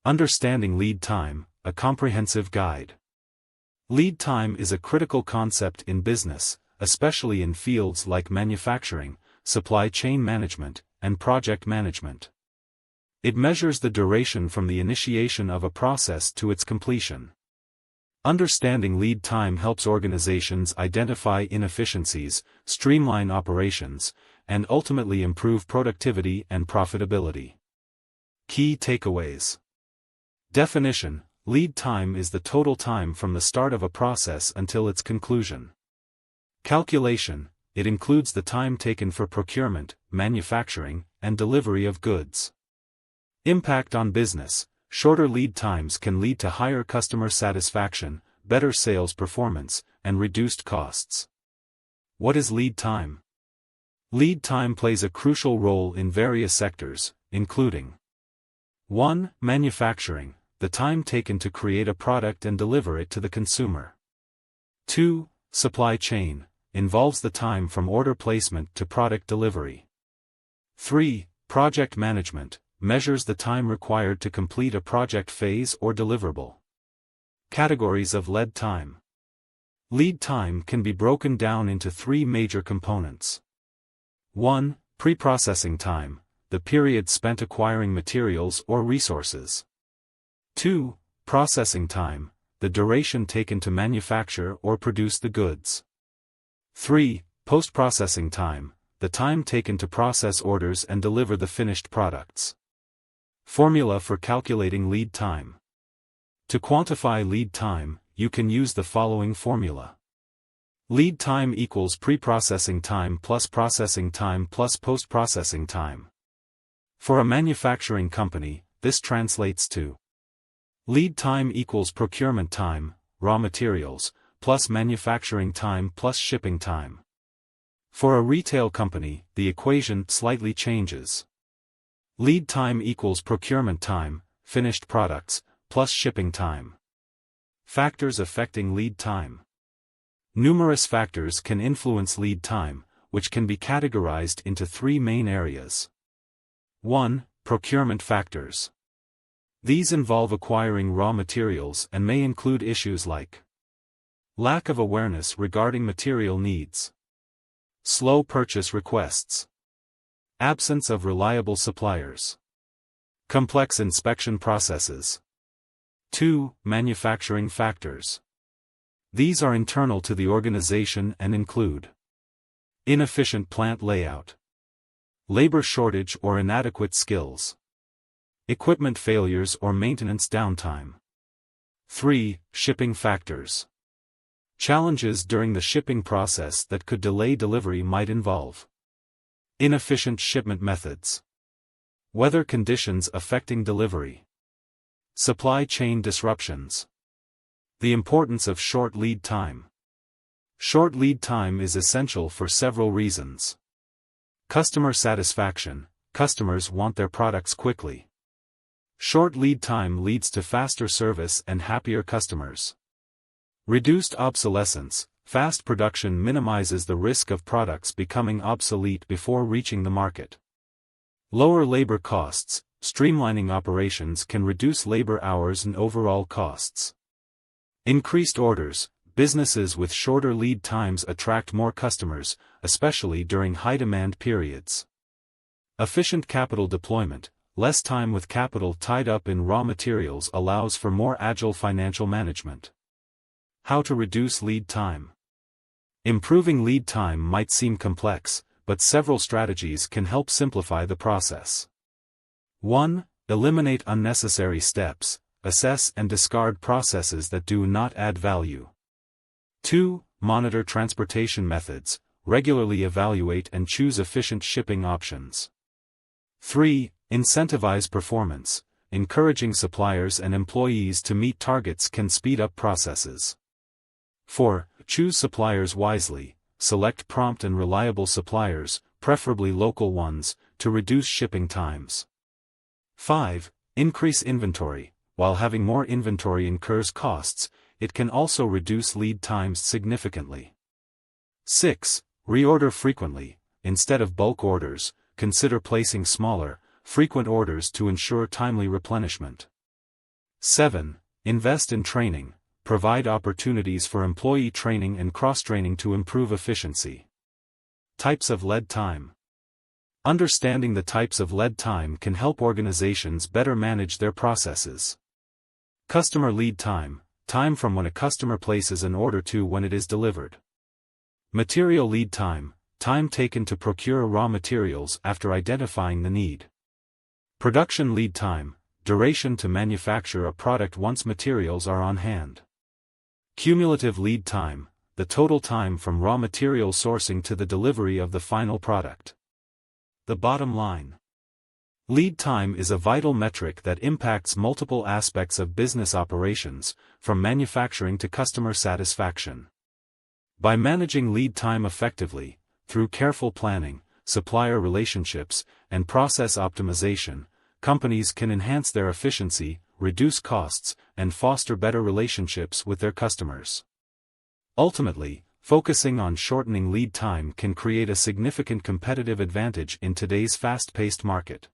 Understanding lead time, a comprehensive guide. Lead time is a critical concept in business, especially in fields like manufacturing, supply chain management, and project management. It measures the duration from the initiation of a process to its completion. Understanding lead time helps organizations identify inefficiencies, streamline operations, and ultimately improve productivity and profitability. Key takeaways. Definition: lead time is the total time from the start of a process until its conclusion. Calculation: it includes the time taken for procurement, manufacturing, and delivery of goods. Impact on business: shorter lead times can lead to higher customer satisfaction, better sales performance, and reduced costs. What is lead time? Lead time plays a crucial role in various sectors, including 1. Manufacturing, the time taken to create a product and deliver it to the consumer. 2. Supply chain, involves the time from order placement to product delivery. 3. Project management, measures the time required to complete a project phase or deliverable. Categories of lead time. Lead time can be broken down into three major components. 1. Pre-processing time, the period spent acquiring materials or resources. 2. Processing time, the duration taken to manufacture or produce the goods. 3. Post-processing time, the time taken to process orders and deliver the finished products. Formula for calculating lead time. To quantify lead time, you can use the following formula. Lead time equals pre-processing time plus processing time plus post-processing time. For a manufacturing company, this translates to lead time equals procurement time, raw materials, plus manufacturing time plus shipping time. For a retail company, the equation slightly changes. Lead time equals procurement time, finished products, plus shipping time. Factors affecting lead time. Numerous factors can influence lead time, which can be categorized into three main areas. 1. Procurement factors. These involve acquiring raw materials and may include issues like lack of awareness regarding material needs, slow purchase requests, absence of reliable suppliers, complex inspection processes. 2. Manufacturing factors. These are internal to the organization and include inefficient plant layout, labor shortage or inadequate skills, equipment failures or maintenance downtime. 3. Shipping factors. Challenges during the shipping process that could delay delivery might involve inefficient shipment methods, weather conditions affecting delivery, supply chain disruptions. The importance of short lead time. Short lead time is essential for several reasons. Customer satisfaction, customers want their products quickly. Short lead time leads to faster service and happier customers. Reduced obsolescence, fast production minimizes the risk of products becoming obsolete before reaching the market. Lower labor costs, streamlining operations can reduce labor hours and overall costs. Increased orders, businesses with shorter lead times attract more customers, especially during high-demand periods. Efficient capital deployment, less time with capital tied up in raw materials allows for more agile financial management. How to reduce lead time. Improving lead time might seem complex, but several strategies can help simplify the process. 1. Eliminate unnecessary steps, assess and discard processes that do not add value. 2. Monitor transportation methods, regularly evaluate and choose efficient shipping options. 3. Incentivize performance, encouraging suppliers and employees to meet targets can speed up processes. 4. Choose suppliers wisely, select prompt and reliable suppliers, preferably local ones, to reduce shipping times. 5. Increase inventory. While having more inventory incurs costs, it can also reduce lead times significantly. 6. Reorder frequently. Instead of bulk orders, consider placing smaller, frequent orders to ensure timely replenishment. 7. Invest in training. Provide opportunities for employee training and cross-training to improve efficiency. Types of lead time. Understanding the types of lead time can help organizations better manage their processes. Customer lead time, time from when a customer places an order to when it is delivered. Material lead time, time taken to procure raw materials after identifying the need. Production lead time, duration to manufacture a product once materials are on hand. Cumulative lead time, the total time from raw material sourcing to the delivery of the final product. The bottom line. Lead time is a vital metric that impacts multiple aspects of business operations, from manufacturing to customer satisfaction. By managing lead time effectively, through careful planning, supplier relationships, and process optimization, companies can enhance their efficiency, reduce costs, and foster better relationships with their customers. Ultimately, focusing on shortening lead time can create a significant competitive advantage in today's fast-paced market.